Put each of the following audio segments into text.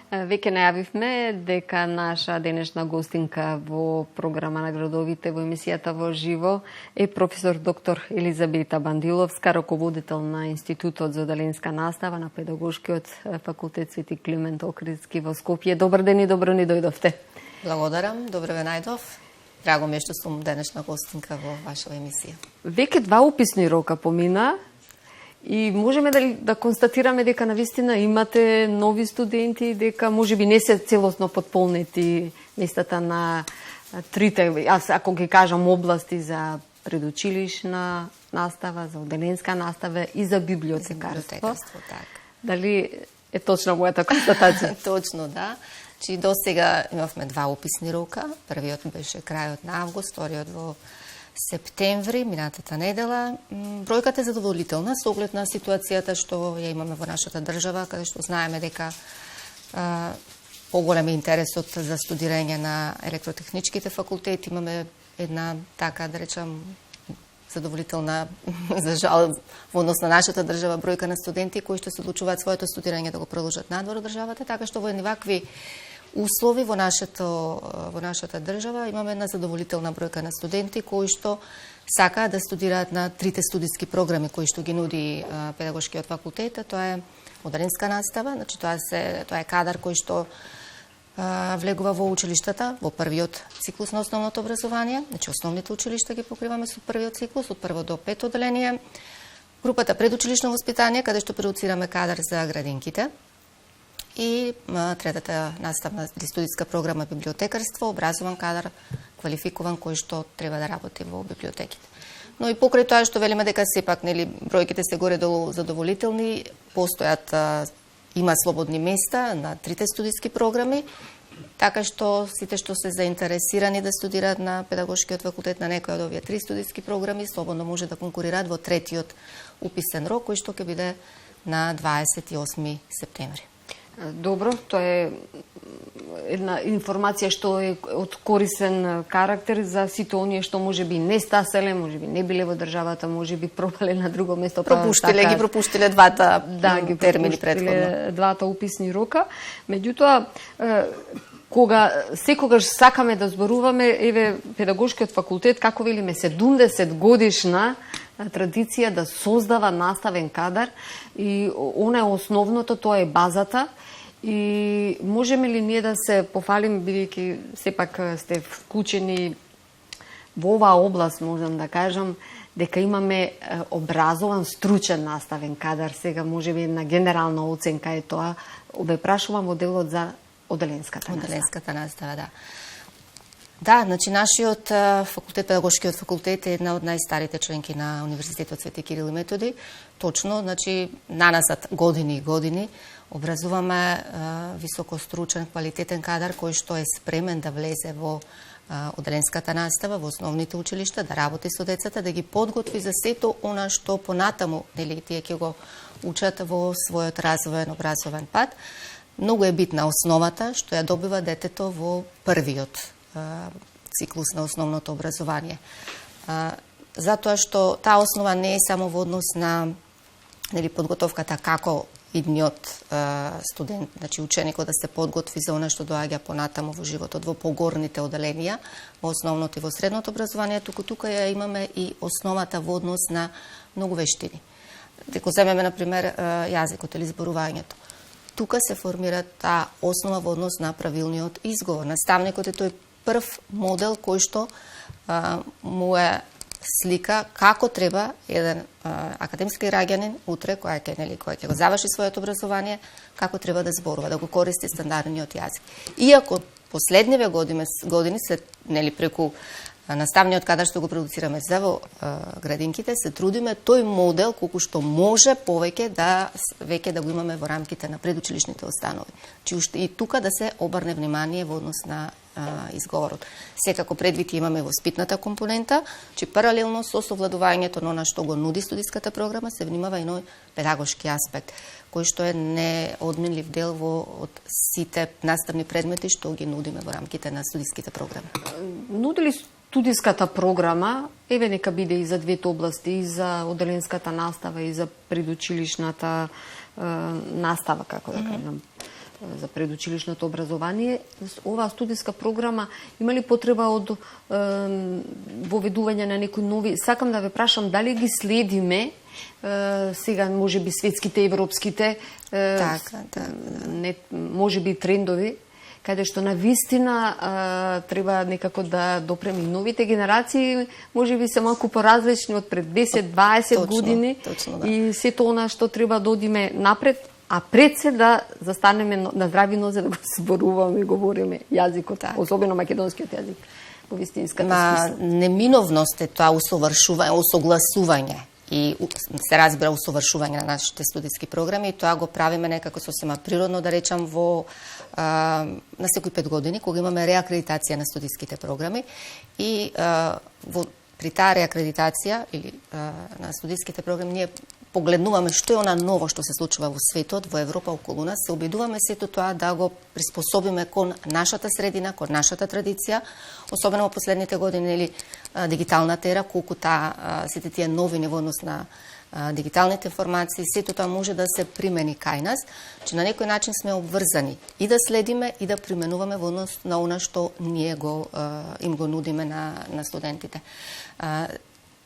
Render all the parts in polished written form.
Веќе најавивме дека наша денешна гостинка во програма на градовите во емисијата во живо е професор доктор Елизабета Бандиловска, раководител на Институтот за оделенска настава на Педагошкиот факултет Свети Климент Охридски во Скопје. Добар ден и добро ни дојдовте. Благодарам, добро ве најдов. Драго ми е што сум денешна гостинка во ваша емисија. Веќе 2 уписни рока помина. И можеме да констатираме дека навистина имате нови студенти, дека можеби не се целосно потполнети местата на трите, ако ги кажам, области за предучилишна настава, за оделенска настава и за библиотекарство. Так. Дали е точна мојата констатација? Точно, да. Чи до сега имавме 2 уписни рока. Првиот беше крајот на август, вториот во септември, минатата недела. Бројката е задоволителна со оглед на ситуацијата што ја имаме во нашата држава, каде што знаеме дека поголем е интересот за студирање на електротехничките факултети. Имаме една така, да речам, задоволителна, за жал, во однос на нашата држава, бројка на студенти кои што се одлучуваат своето студирање да го продолжат надвор од државата, така што во едни вакви услови во нашата држава имаме една задоволителна бројка на студенти кои што сакаат да студираат на трите студиски програми кои што ги нуди Педагошкиот факултет. Тоа е оделенска настава, значи тоа е кадар кој што влегува во училиштата во првиот циклус на основното образование, значи основните училишта ги покриваме со првиот циклус од 1 до 5 оделение. Групата предучилишно воспитание, каде што продуцираме кадар за градинките. И третата наставна или студиска програма библиотекарство, образован кадар, квалификуван кој што треба да работи во библиотеките. Но и покрај тоа што велиме дека сепак нели бројките се горе-долу задоволителни, постојат има слободни места на трите студиски програми, така што сите што се заинтересирани да студираат на Педагошкиот факултет на некој од овие 3 студиски програми слободно може да конкурираат во третиот уписен рок кој што ќе биде на 28 септември. Добро, тоа е една информација што е од корисен карактер за сите оние што можеби не стаселе, можеби не биле во државата, можеби пропале на друго место. Ги пропуштиле двата термини претходно. Двата уписни рока. Меѓутоа, кога секогаш сакаме да зборуваме, еве Педагошкиот факултет, како велиме, 70 годишна традиција да создава наставен кадар и она е основното, тоа е базата. И можеме ли ние да се пофалим, бидејќи сепак сте вклучени во оваа област, можам да кажам, дека имаме образован, стручен наставен кадар. Сега можеби една генерална оценка е тоа. Ве прашувам во делот за оделенската настава. Оделенската настава, да. Да, значи нашиот факултет, Педагошкиот факултет е една од најстарите членки на Универзитетот Свети Кирил и Методи. Точно, значи наназад години и години образуваме високостручен, квалитетен кадар кој што е спремен да влезе во оделенската настава, во основните училишта, да работи со децата, да ги подготви за сето она што понатаму, нели, тие ќе го учат во својот развоен образовен пат. Многу е битна основата што ја добива детето во првиот циклус на основното образование. Затоа што таа основа не е само во однос на подготовката како идниот студент, значи ученикот да се подготви за она што доаѓа понатаму во животот, во погорните оделенија, во основното и во средното образование, тука ја имаме и основата во однос на многу вештини. Дека земеме, например, јазикот или зборувањето. Тука се формира таа основа во однос на правилниот изговор. Наставникот е тој прв модел кој што му е слика како треба еден академски граѓанин утре кој ќе го заврши своето образование, како треба да зборува, да го користи стандардниот јазик. Иако последниве години се преку наставниот кадар што го продуцираме за во градинките, се трудиме тој модел колку што може повеќе веќе да го имаме во рамките на предучилишните установи. И тука да се обрне внимание во однос на изговорот. Секако предвид имаме воспитната компонента, че паралелно со совладувањето на она што го нуди студиската програма, се внимава и на педагошки аспект, кој што е неодменлив дел од сите наставни предмети што ги нудиме во рамките на студиските програми. Нуди ли студиската програма, еве нека биде и за двете области, и за оделенската настава, и за предучилишната настава, како да кажам, за предучилишното образование, оваа студиска програма има ли потреба од воведување на некои нови? Сакам да ве прашам дали ги следиме сега можеби светските, европските не, можеби трендови, каде што на вистина треба некако да допреми новите генерации, можеби се малку поразлични од пред 10-20 години точно, да. И сето она што треба да одиме напред, а пред се да застанеме на здрави нозе да го зборуваме и говориме јазикот, особено македонскиот јазик во вистинската смисла. Неминовност е тоа усовршување, усогласување и се разбира усовршување на нашите студиски програми и тоа го правиме некако сосема природно, да речам, на секои 5 години, кога имаме реакредитација на студиските програми и при таа реакредитација или на студиските програми ние погледнуваме што е она ново што се случува во светот, во Европа, околу нас, се обидуваме сето тоа да го приспособиме кон нашата средина, кон нашата традиција, особено во последните години или дигиталната ера, колку сите тие новини во однос на дигиталните информации, сето тоа може да се примени кај нас, че на некој начин сме обврзани и да следиме и да применуваме во однос на она што ние им го нудиме на студентите.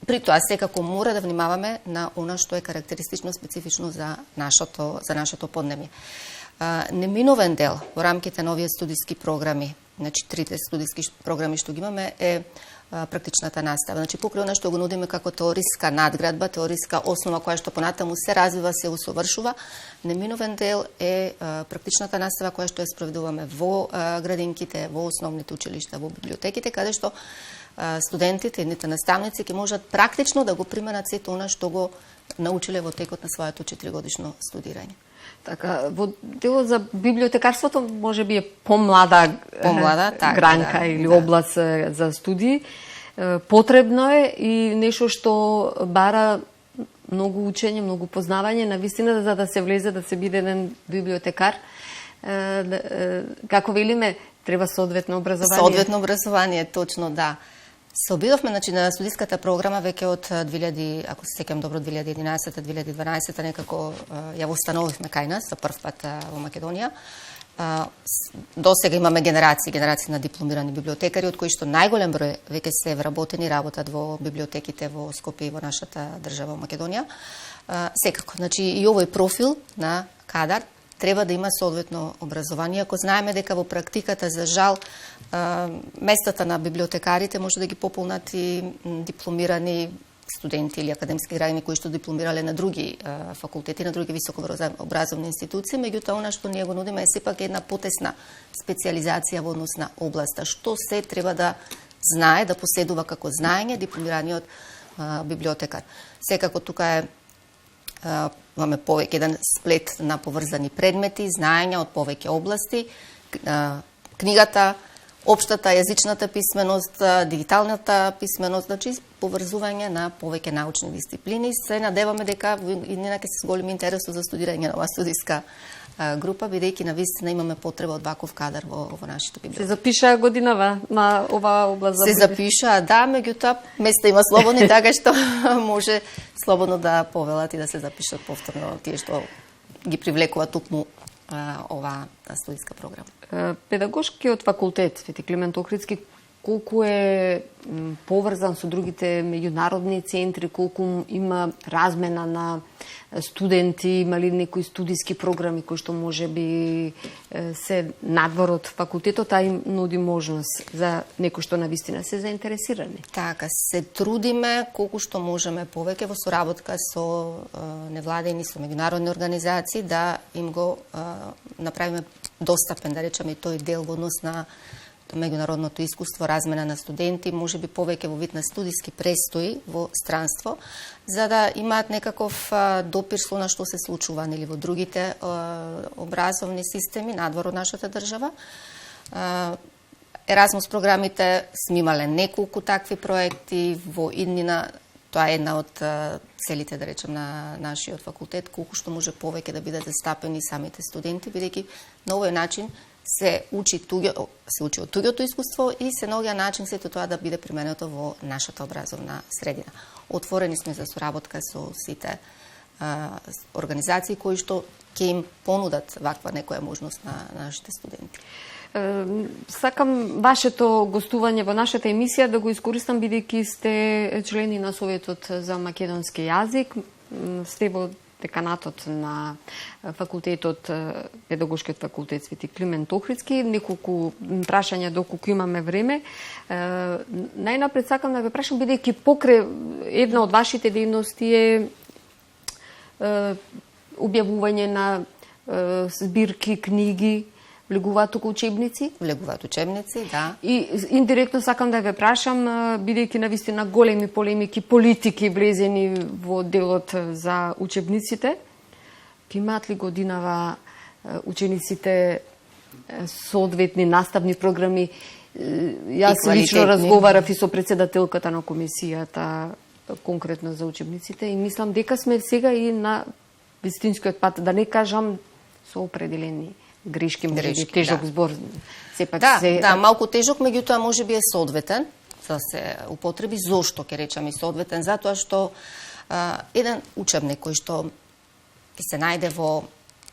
При тоа секако мора да внимаваме на она што е карактеристично специфично за нашето поднебје. Неминовен дел во рамките на овие студиски програми, значи трите студиски програми што ги имаме е практичната настава. Значи покрај она што го нудиме како теориска надградба, теориска основа која што понатаму се развива, се усовршува, неминовен дел е практичната настава која што ја спроведуваме во градинките, во основните училишта, во библиотеките, каде што студентите, едните наставници ќе можат практично да го применат сето она што го научиле во текот на своето 4-годишно студирање. Така, во делот за библиотекарството можеби е помлада гранка или област за студии. Потребно е и нешто што бара многу учење, многу познавање, на вистина за да се влезе, да се биде еден библиотекар. Како велиме, треба соодветно образование. Соодветно образование, точно, да. Се обидовме, значи, на студиската програма веќе од 2000, ако се сеќавам добро, 2011-2012 некако ја востановивме кај нас за прв пат во Македонија. До сега имаме генерации на дипломирани библиотекари, од кои што најголем број веќе се вработени, работат во библиотеките во Скопје и во нашата држава во Македонија. Секако, значи, и овој профил на кадар треба да има соодветно образование. Ако знаеме дека во практиката, за жал, местата на библиотекарите може да ги пополнат и дипломирани студенти или академски граѓани кои што дипломирале на други факултети, на други високообразовни институции, меѓутоа она што ние го нудиме е сепак една потесна специализација во однос на областа, што се треба да знае, да поседува како знаење дипломираниот библиотекар. Секако тука имаме повеќе еден сплет на поврзани предмети, знаења од повеќе области, книгата, општата јазичната писменост, дигиталната писменост, значи поврзување на повеќе научни дисциплини. Се надеваме дека иднина ќе се зголеми интересот за студирање на оваа студиска група, бидејќи на вистина имаме потреба од ваков кадар во нашите библиотеки. Се запиша годинава на оваа област? Се запиша, да, меѓутоа места има слободни, така што може слободно да повелат и да се запишат повторно тие што ги привлекува тукму оваа студиска програма. Педагошкиот факултет Свети Климент Охридски колку е поврзан со другите меѓународни центри, колку има размена на студенти, има ли некои студиски програми кои што може би се надвор од факултетот, а им нуди можност за некои што навистина се заинтересирани? Така, се трудиме колку што можеме повеќе во соработка со невладени, со меѓународни организации да им го направиме достапен, да речеме, тој дел во однос на меѓународното искуство, размена на студенти, може би повеќе во вид на студиски престои во странство, за да имаат некаков допир со она што се случува нели во другите образовни системи надвор од нашата држава. Еразмус програмите сме имале неколку такви проекти во иднина. Тоа е една од целите, да речем, на нашиот факултет, колку што може повеќе да бидат застапени самите студенти, бидејќи на овој начин се учи од туѓото искуство и се наоѓа начин сето тоа да биде применето во нашата образовна средина. Отворени сме за соработка со сите организации кои што ќе им понудат ваква некоја можност на нашите студенти. Сакам вашето гостување во нашата емисија да го искористам бидејќи сте члени на Советот за македонски јазик, сте во деканатот на факултетот, педагошкиот факултет Свети Климент Охридски. Неколку прашања доколку имаме време. Најнапред сакам да ве прашам, бидејќи покрај една од вашите дејности е објавување на збирки, книги, влегуваат тука учебници? Влегуваат учебници, да. И индиректно сакам да ве прашам, бидејќи навистина големи полемики, политики влезени во делот за учебниците, ќе имаат ли годинава учениците соодветни наставни програми? Јас лично разговарав и со председателката на комисијата конкретно за учебниците и мислам дека сме сега и на вистинскиот пат, да не кажам со определени грешки, може би тежок збор. Сепак да, малку тежок, меѓутоа може би е соодветен, за да се употреби. Зошто ќе речам и соодветен? Затоа што еден учебник кој што ќе се најде во,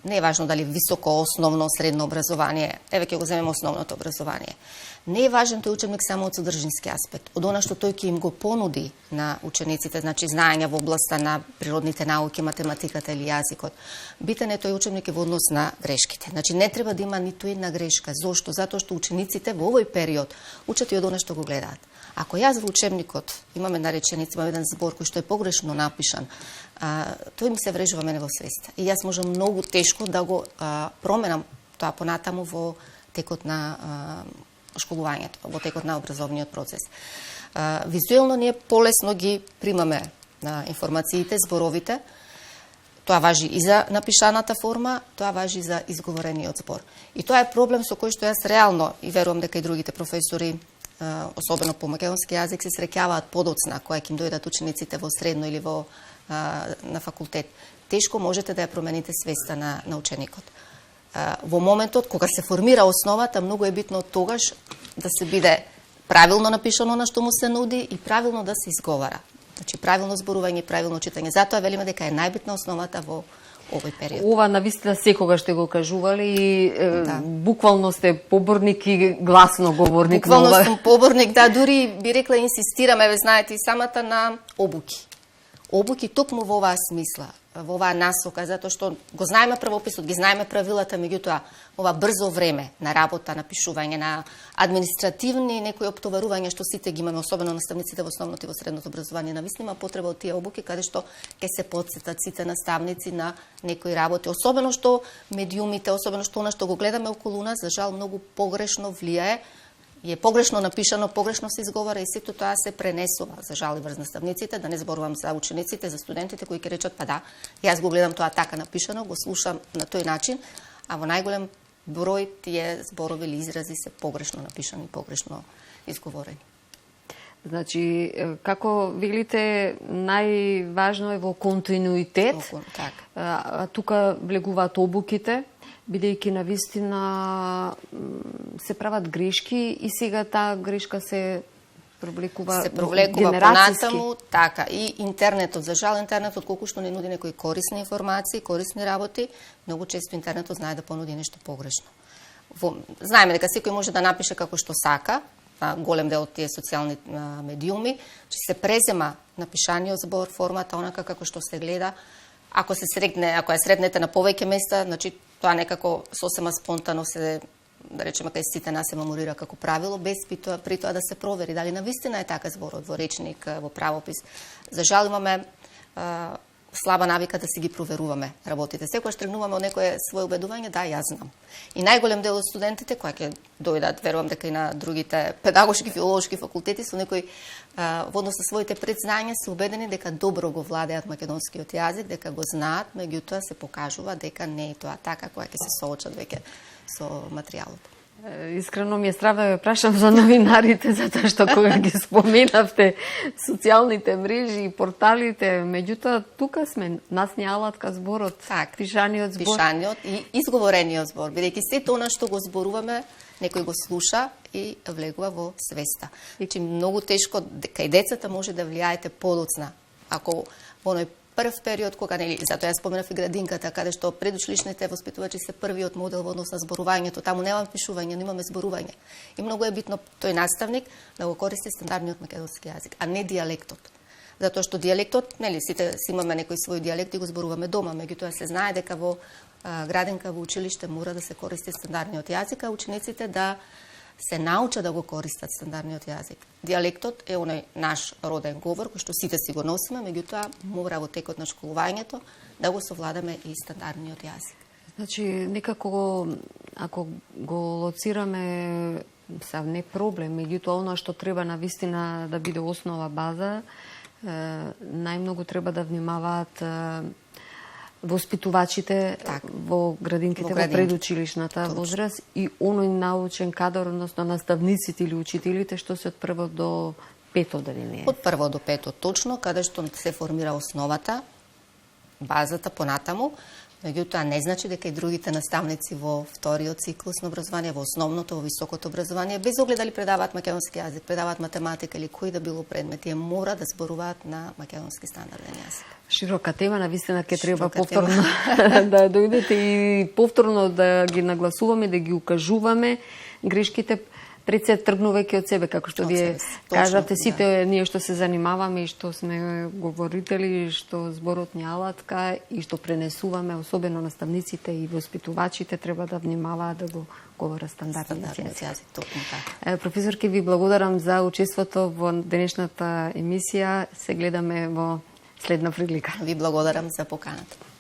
не е важно дали високо, основно, средно образование, еве ќе го земеме основното образование. Не е важен тој учебник само од содржински аспект, од она што тој ќе им го понуди на учениците, значи знаења во областа на природните науки, математиката или јазикот. Битен е тој учебник во однос на грешките. Значи не треба да има ниту една грешка. Зошто? Затоа што учениците во овој период учат и од она што го гледаат. Ако јас во учебникот имаме една реченица, имам еден збор кој што е погрешно напишан, тој ми се врежува мене во свеста. И јас можам многу тешко да го променам тоа понатаму во текот на школувањето, во текот на образовниот процес. Визуелно ние полесно ги примаме информациите, зборовите. Тоа важи и за напишаната форма, тоа важи за изговорениот збор. И тоа е проблем со кој што јас реално, и верувам дека и другите професори, особено по македонски јазик, се среќаваат подоцна, кога ќе им дојдат учениците во средно или на факултет. Тешко можете да ја промените свеста на ученикот. Во моментот кога се формира основата, многу е битно тогаш да се биде правилно напишано на што му се нуди и правилно да се изговара. Значи правилно зборување, правилно читање. Затоа велиме дека е најбитна основата во овој период. Ова навистина секогаш сте го кажували и буквално сте поборник и гласно говорник. Буквално сум поборник, да, дури би рекла инсистираме, ве знаете, и самата на обуки. Обуки токму во оваа смисла, во оваа насока, затоа што го знаеме правописот, ги знаеме правилата, меѓутоа ова брзо време на работа, на пишување, на административни некои оптоварувања што сите ги имаме, особено наставниците во основното и во средното образование, навистина има потреба од тие обуки каде што ќе се потсетат сите наставници на некои работи, особено што медиумите, особено што она што го гледаме околу нас, за жал многу погрешно влијае, е погрешно напишано, погрешно се изговара и сето тоа се пренесува, за жал и врз наставниците, да не зборувам за учениците, за студентите кои ќе речат, па да, јас го гледам тоа така напишано, го слушам на тој начин, а во најголем број тие зборови или изрази се погрешно напишани, погрешно изговорени. Значи, како велите, најважно е во континуитет, тука влегуваат обуките, бидејќи навистина се прават грешки и сега таа грешка се провлекува понатаму, така, и интернетот. За жал интернетот колку што не нуди некои корисни информации, корисни работи, многу често интернетот знае да понуди нешто погрешно. Знаеме дека секој може да напише како што сака, голем дел од тие социјални медиуми, че се презема напишаниот збор, формата, онака како што се гледа. Ако ја среднете на повеќе места, значи тоа некако сосема спонтано се, да речеме, кај сите нас се меморира како правило, без при тоа да се провери дали навистина е така зборот во речник, во правопис. За жал имаме слаба навика да си ги проверуваме работите. Секогаш тргнуваме од некое свое убедување, да, јас знам. И најголем дел од студентите кои ќе дојдат, верувам дека и на другите педагошки, филолошки факултети со некои во однос со своите предзнања се убедени дека добро го владеат македонскиот јазик, дека го знаат, меѓутоа се покажува дека не е тоа така кога ќе се соочат веќе со материјалот. Искрено ми е страв да ве прашам за новинарите, затоа што кога ги споменавте социјалните мрежи и порталите, меѓутоа тука сме, нас не алатка зборот, пишаниот збор. Пишаниот и изговорениот збор, бидејќи сето она што го зборуваме, некој го слуша и влегува во свеста. Значи многу тешко, кај децата може да влијаете подоцна, ако во оној прв период кога нели затоа ја споменав и градинката каде што предучилишните воспитувачи се првиот модел во однос на зборувањето, таму нема пишување, но имаме зборување. И многу е битно тој наставник да го користи стандардниот македонски јазик, а не дијалектот. Затоа што дијалектот, нели сите си имаме некој свој дијалект и го зборуваме дома, меѓутоа се знае дека во градинка, во училиште мора да се користи стандардниот јазик, а учениците да се научат да го користат стандардниот јазик. Дијалектот е оној наш роден говор кој што сите си го носиме, меѓутоа мора во текот на школувањето да го совладаме и стандардниот јазик. Значи, некако, ако го лоцираме, не проблем, меѓутоа оно што треба навистина да биде основа база, најмногу треба да внимаваат воспитувачите во градинките, во предучилишната возраст и оној научен кадар, односно наставниците или учителите што се од прво до пето одделение. Од прво до пето точно, каде што се формира основата, базата понатаму, меѓутоа не значи дека и другите наставници во вториот циклус на образование, во основното, во високото образование, без оглед дали предаваат македонски јазик, предаваат математика или кој да било предмет, тие мора да зборуваат на македонски стандарден јазик. Широка тема, навистина ќе треба повторно да дојдете и повторно да ги нагласуваме, да ги укажуваме грешките пред се тргнувајќи од себе, како што вие кажате, сите ние што се занимаваме и што сме говорители, што зборот ни алатка и што пренесуваме, особено наставниците и воспитувачите треба да внимаваат да го говорат стандардниот јазик. Професорке, ви благодарам за учеството во денешната емисија. Се гледаме во следна прилика. Ви благодарам за поканата.